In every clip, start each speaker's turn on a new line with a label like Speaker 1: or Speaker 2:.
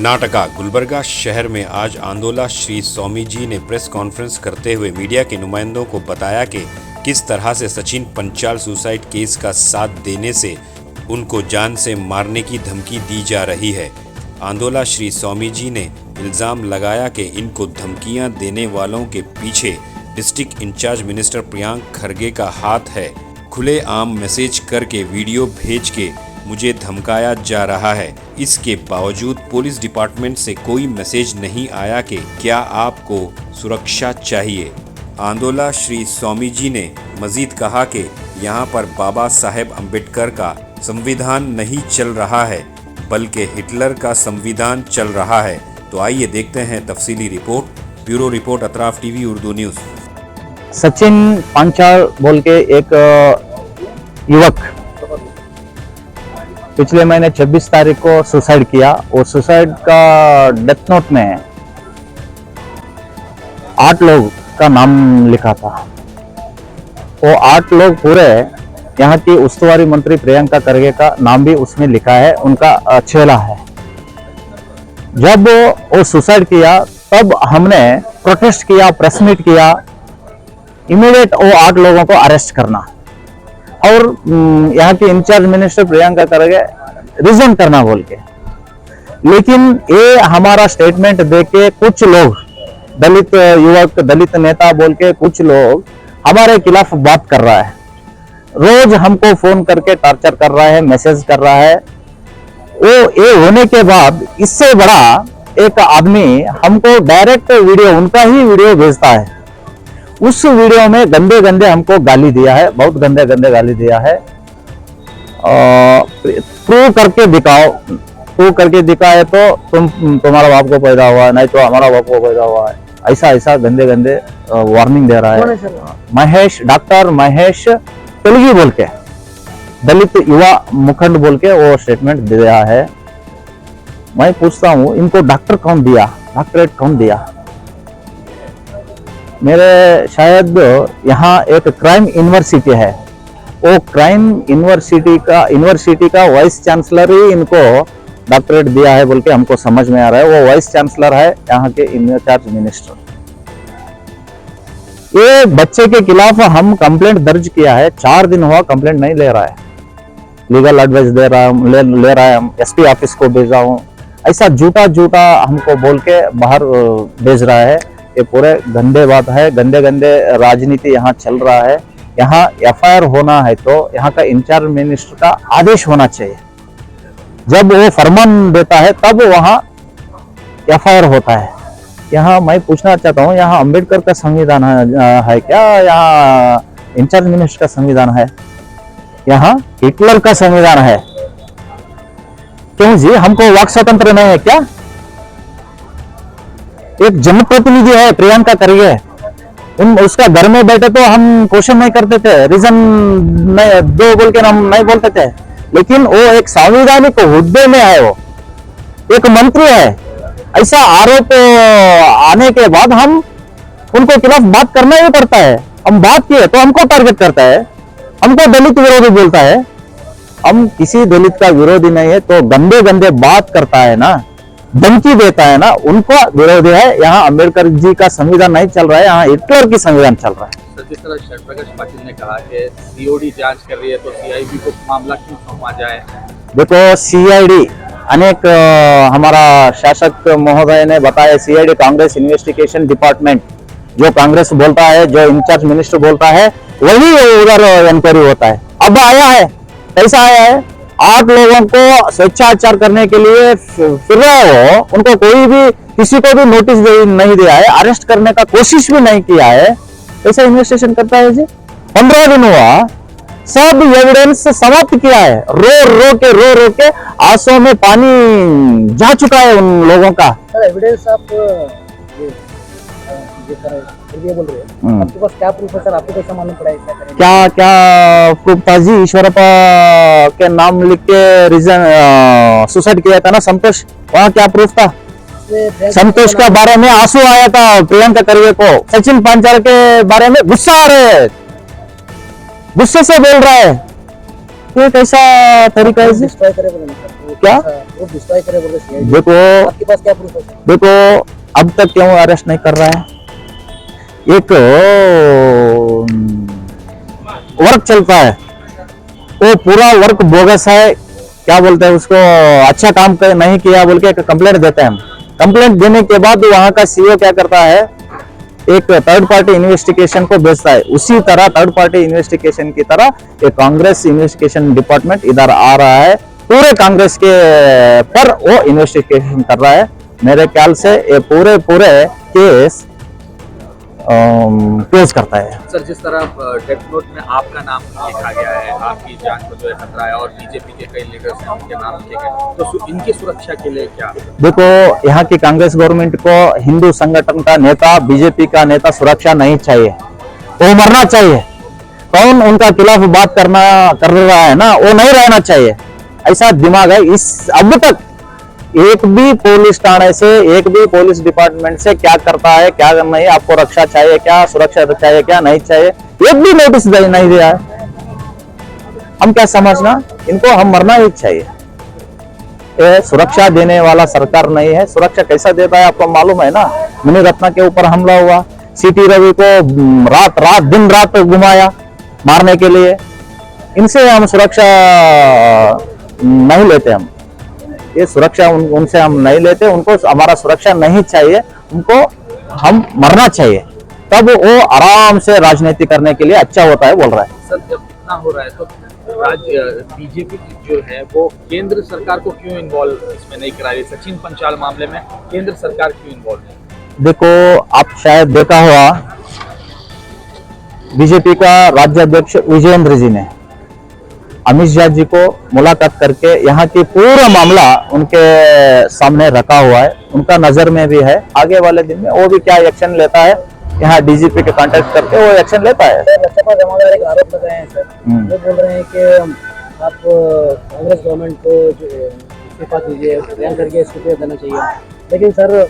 Speaker 1: कर्नाटका गुलबर्गा शहर में आज आंदोला श्री स्वामी जी ने प्रेस कॉन्फ्रेंस करते हुए मीडिया के नुमाइंदों को बताया कि किस तरह से सचिन पंचाल सुसाइड केस का साथ देने से उनको जान से मारने की धमकी दी जा रही है। आंदोला श्री स्वामी जी ने इल्ज़ाम लगाया कि इनको धमकियां देने वालों के पीछे district incharge minister Priyank Kharge का हाथ है। खुलेआम मैसेज करके वीडियो भेज के मुझे धमकाया जा रहा है। इसके बावजूद पुलिस डिपार्टमेंट से कोई मैसेज नहीं आया कि क्या आपको सुरक्षा चाहिए। आंदोला श्री स्वामी जी ने मजीद कहा कि यहाँ पर बाबा साहेब अम्बेडकर का संविधान नहीं चल रहा है बल्कि हिटलर का संविधान चल रहा है। तो आइए देखते हैं तफसीली report. Bureau report Atraf TV Urdu news.
Speaker 2: Sachin Panchal बोल के एक युवक पिछले महीने 26 तारीख को सुसाइड किया और सुसाइड का डेथ नोट में 8 लोग का नाम लिखा था। वो 8 लोग पूरे यहाँ की उस्तुवारी मंत्री प्रियंका खरगे का नाम भी उसमें लिखा है, उनका चेला है। जब वो सुसाइड किया तब हमने प्रोटेस्ट किया, प्रेस मीट किया, इमीडिएट वो 8 लोगों को अरेस्ट करना और यहाँ की incharge minister Priyanka Kharge resign करना बोल के। लेकिन ये हमारा स्टेटमेंट देके कुछ लोग दलित युवक, दलित नेता बोल के कुछ लोग हमारे खिलाफ बात कर रहा है। रोज हमको फोन करके टॉर्चर कर रहा है, मैसेज कर रहा है। वो ये होने के बाद इससे बड़ा एक आदमी हमको डायरेक्ट वीडियो, उनका ही वीडियो भेजता है। उस वीडियो में गंदे गंदे हमको गाली दिया है, बहुत गंदे गंदे गाली दिया है। प्रूव करके दिखाओ, प्रूव करके दिखाए तो तुम्हारा बाप को पैदा हुआ, नहीं तो हमारा बाप को पैदा हुआ है, ऐसा ऐसा गंदे गंदे वार्निंग दे रहा है। महेश, डॉक्टर महेश तेलगी बोल के, दलित युवा मुखंड बोल के वो स्टेटमेंट दिया है। मैं पूछता हूँ इनको डॉक्टर कौन दिया, डॉक्टरेट कौन दिया? मेरे शायद यहाँ एक क्राइम यूनिवर्सिटी है, वो क्राइम यूनिवर्सिटी का वाइस चांसलर ही इनको डॉक्टरेट दिया है बोल के हमको समझ में आ रहा है। वो वाइस चांसलर है यहाँ के इंचार्ज मिनिस्टर। ये बच्चे के खिलाफ हम कंप्लेंट दर्ज किया है, 4 दिन हुआ कंप्लेंट नहीं ले रहा है। लीगल एडवाइस दे रहा है, ले रहा है, हम एसपी ऑफिस को भेजा हूँ, ऐसा झूठा झूठा हमको बोल के बाहर भेज रहा है। ये पूरे गंदे बात है, गंदे गंदे राजनीति यहाँ चल रहा है। यहाँ एफआईआर होना है तो यहाँ का इंचार्ज मिनिस्टर का आदेश होना चाहिए। जब वो फरमान देता है तब वहाँ एफआईआर होता है। यहाँ मैं पूछना चाहता हूँ, यहाँ अम्बेडकर का संविधान है क्या? यहाँ इंचार्ज मिनिस्टर का संविधान है? यहाँ हिटलर का संविधान है? क्यों जी, हमको वाक स्वतंत्र नहीं है क्या? एक जनप्रतिनिधि है प्रियंका खरगे, उसका घर में बैठे तो हम क्वेश्चन नहीं करते थे, रीजन नहीं दो बोल के हम नहीं बोलते थे। लेकिन वो एक संवैधानिक हुद्दे में है, वो एक मंत्री है। ऐसा आरोप आने के बाद हम उनको खिलाफ बात करना ही पड़ता है। हम बात किए तो हमको टारगेट करता है, हमको दलित विरोधी बोलता है। हम किसी दलित का विरोधी नहीं है तो गंदे गंदे बात करता है ना, धमकी देता है ना, उनको विरोधी है। यहाँ अम्बेडकर जी का संविधान नहीं चल रहा है, यहाँ हिटलर की संविधान चल रहा है।
Speaker 3: जिस तरह जयप्रकाश पाटिल ने कहा कि सीओडी जांच कर रही है तो सीआईडी को मामला क्यों सौंपा जाए? देखो,
Speaker 2: सीआईडी अनेक हमारा शासक महोदय ने बताया, सीआईडी कांग्रेस इन्वेस्टिगेशन डिपार्टमेंट, जो कांग्रेस बोलता है, जो इंचार्ज मिनिस्टर बोलता है, वही उधर इंक्वायरी होता है। अब आया है, कैसा आया है? 8 लोगों को स्वेच्छाचार करने के लिए फिर रहे हो, उनको कोई भी, किसी को भी नोटिस नहीं दिया है, अरेस्ट करने का कोशिश भी नहीं किया है। ऐसा इन्वेस्टिगेशन करता है जी? 15 दिन हुआ, सब एविडेंस समाप्त किया है। रो रो के आंसुओं में पानी जा चुका है उन लोगों का।
Speaker 4: एविडेंस आप ये बोल रहे हैं, आपके पास क्या प्रूफ है सर? आपको कैसा मालूम पड़ा है?
Speaker 2: क्या क्या प्रूफ था जी? ईश्वरप्पा के नाम लिख के रीजन सुसाइड किया था ना संतोष, वहाँ क्या प्रूफ था? संतोष के बारे में आंसू आया था प्रियंका खरगे को, सचिन पांचाल के बारे में गुस्सा आ रहे है, गुस्से से बोल रहा है। ये कैसा तरीका है? क्या?
Speaker 4: वो डिस्ट्रॉय करे बोल रहे CID।
Speaker 2: देखो
Speaker 4: आपके पास क्या प्रूफ है?
Speaker 2: देखो अब तक क्यों अरेस्ट नहीं कर रहा है? एक वर्क चलता है, वो पूरा वर्क बोगस है, क्या बोलते हैं उसको, अच्छा काम नहीं किया बोल के कंप्लेंट देते हैं हम। कंप्लेंट देने के बाद वहां का सीईओ क्या करता है, एक थर्ड पार्टी इन्वेस्टिगेशन को भेजता है। उसी तरह थर्ड पार्टी इन्वेस्टिगेशन की तरह एक कांग्रेस इन्वेस्टिगेशन डिपार्टमेंट इधर आ रहा है, पूरे कांग्रेस के पर वो इन्वेस्टिगेशन कर रहा है। मेरे ख्याल से ये पूरे केस क्लोज करता है।
Speaker 3: सर, जिस तरह डेथ नोट में आपका नाम लिखा गया है, आपकी जान को जो है खतरा है, और बीजेपी के कई लीडर्स हैं उनके नाम लिखे गए, तो इनकी सुरक्षा के लिए क्या?
Speaker 2: देखो यहाँ की कांग्रेस गवर्नमेंट को हिंदू संगठन का नेता, बीजेपी का नेता सुरक्षा नहीं चाहिए, वो मरना चाहिए। कौन उनका खिलाफ बात कर रहा है ना, वो नहीं रहना चाहिए, ऐसा दिमाग है। इस अब तक एक भी पुलिस थाने से, एक भी पुलिस डिपार्टमेंट से क्या करता है, क्या नहीं, आपको रक्षा चाहिए क्या, सुरक्षा चाहिए क्या, नहीं चाहिए, एक भी नोटिस नहीं दिया है। हम क्या समझना, इनको हम मरना ही चाहिए। ये सुरक्षा देने वाला सरकार नहीं है। सुरक्षा कैसा देता है आपको मालूम है ना, मुनिरत्न के ऊपर हमला हुआ, सीटी रवि को दिन रात घुमाया मारने के लिए। इनसे हम सुरक्षा नहीं लेते, हम ये सुरक्षा उनसे हम नहीं लेते, उनको हमारा सुरक्षा नहीं चाहिए, उनको हम मरना चाहिए, तब वो आराम से राजनीति करने के लिए अच्छा होता है, बोल रहा है।
Speaker 3: सर, जब इतना हो रहा है तो राज्य बीजेपी जो है वो केंद्र सरकार को क्यों इन्वॉल्व इसमें नहीं करा रही? सचिन पंचाल मामले में केंद्र सरकार क्यों इन्वॉल्व है?
Speaker 2: देखो आप शायद देखा होगा, बीजेपी का राज्याध्यक्ष विजयेंद्र जी ने अमित शाह जी को मुलाकात करके यहाँ की पूरा मामला उनके सामने रखा हुआ है, उनका नजर में भी है। आगे वाले दिन में वो भी क्या एक्शन लेता है, यहाँ डीजीपी के कांटेक्ट करके वो एक्शन लेता है।
Speaker 4: लक्षपा जमादार एक आरोप लगाए हैं सर, वो बोल रहे हैं कि आप कांग्रेस गवर्नमेंट को इस्तीफा दीजिए, प्रियंका खड़गे इस्तीफा देना चाहिए। लेकिन सर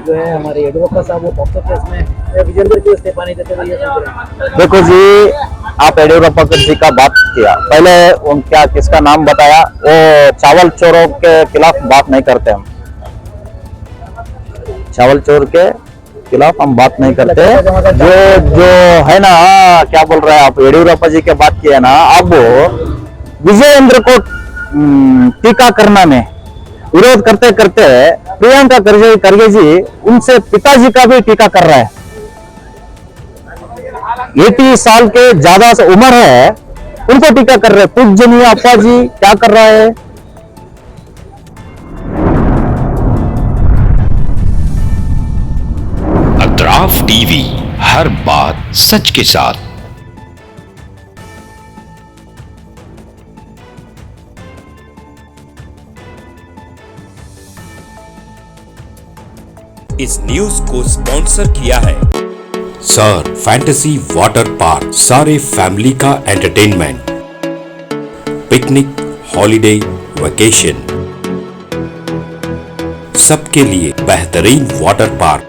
Speaker 4: जो है हमारे येडियुरप्पा साहब वो पॉक्सो केस में विजेंद्र क्यों इस्तीफा नहीं देते? ये
Speaker 2: देखो जी, आप येडियुरप्पा जी का बात किया, पहले क्या किसका नाम बताया, वो चावल चोरों के खिलाफ बात नहीं करते हम, चावल चोर के खिलाफ हम बात नहीं करते। जो है ना, क्या बोल रहे हैं आप, येडियुरप्पा जी के बात किया ना, अब विजयेंद्र को टीका करना में विरोध करते करते प्रियंका खड़गे जी उनसे पिताजी का भी टीका कर रहा है। 80 साल के ज्यादा से उम्र है, उनको टीका कर रहे हैं। पूजनीय अप्पा जी क्या कर रहा है?
Speaker 1: अतराफ टीवी, हर बात सच के साथ। इस न्यूज को स्पॉन्सर किया है सर फैंटेसी वाटर पार्क, सारे फैमिली का एंटरटेनमेंट, पिकनिक, हॉलिडे, वेकेशन, सबके लिए बेहतरीन वाटर पार्क।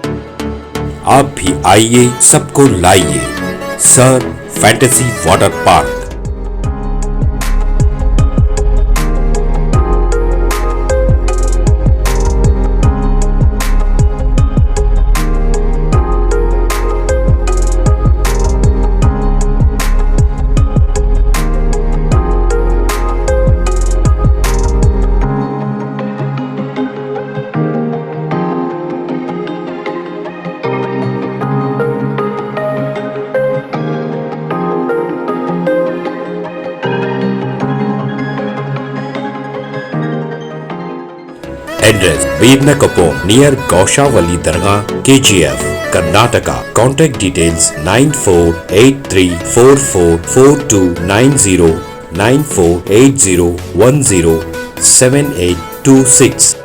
Speaker 1: आप भी आइए, सबको लाइए, sir fantasy water park. Address Vedna Kapoor near Gaushavali Dargah, KGF, Karnataka. Contact details 9483444290 9480107826.